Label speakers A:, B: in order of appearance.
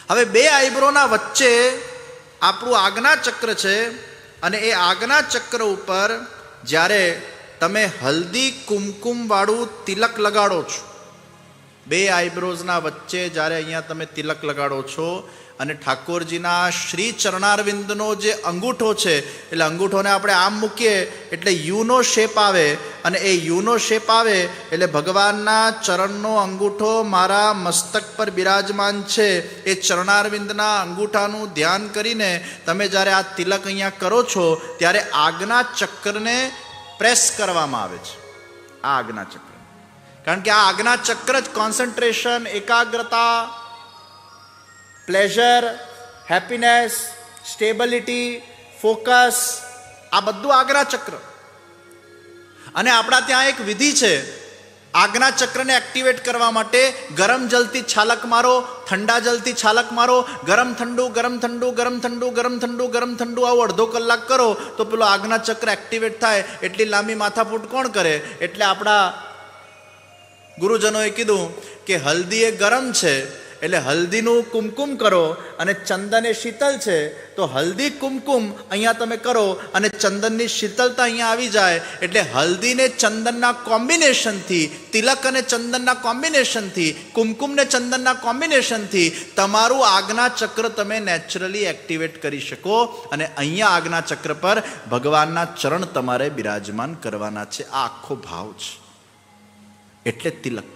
A: હવે બે આઈબ્રોના વચ્ચે આપણું આજ્ઞા ચક્ર છે, અને એ આજ્ઞા ચક્ર ઉપર જ્યારે તમે હલ્દી કુમકુમ વાળું તિલક લગાડો છો, બે આઈબ્રોઝના વચ્ચે જ્યારે અહીંયા તમે તિલક લગાડો છો, અને ઠાકોરજીના શ્રી ચરણારવિંદનો જે અંગૂઠો છે, એટલે અંગૂઠોને આપણે આમ મૂકીએ એટલે યુનો શેપ આવે, અને એ યુનો શેપ આવે એટલે ભગવાનના ચરણનો અંગૂઠો મારા મસ્તક પર બિરાજમાન છે. એ ચરણારવિંદના અંગૂઠાનું ધ્યાન કરીને તમે જ્યારે આ તિલક અહીંયા કરો છો ત્યારે આજ્ઞા ચક્રને પ્રેસ કરવામાં આવે છે. આ આજ્ઞા ચક્ર, કારણ કે આ આજ્ઞા ચક્ર જ કોન્સન્ટ્રેશન, એકાગ્રતા, પ્લેઝર, હેપીનેસ, સ્ટેબિલિટી, ફોકસ, આ બધું આજ્ઞા ચક્ર. અને આપણા ત્યાં એક વિધિ છે આજ્ઞા ચક્રને એક્ટિવેટ કરવા માટે. ગરમ જલથી છાલક મારો, ઠંડા જલથી છાલક મારો, ગરમ ઠંડુ, ગરમ ઠંડુ, ગરમ ઠંડુ, ગરમ ઠંડુ, ગરમ ઠંડુ, આવું અડધો કલાક કરો તો પેલો આજ્ઞા ચક્ર એક્ટિવેટ થાય. એટલી લાંબી માથાફૂટ કોણ કરે? એટલે આપણા ગુરુજનોએ કીધું કે હલ્દી એ ગરમ છે એટલે હલ્દીનું કુમકુમ કરો, અને ચંદન એ શીતલ છે તો હલ્દી કુમકુમ અહીંયા તમે કરો, અને ચંદનની શીતલતા અહીંયા આવી જાય. એટલે હલ્દીને ચંદનના કોમ્બિનેશનથી, તિલક અને ચંદનના કોમ્બિનેશનથી, કુમકુમને ચંદનના કોમ્બિનેશનથી તમારું આજ્ઞા ચક્ર તમે નેચરલી એક્ટિવેટ કરી શકો. અને અહીંયા આજ્ઞા ચક્ર પર ભગવાનના ચરણ તમારે બિરાજમાન કરવાના છે. આ આખો ભાવ છે, એટલે તિલક.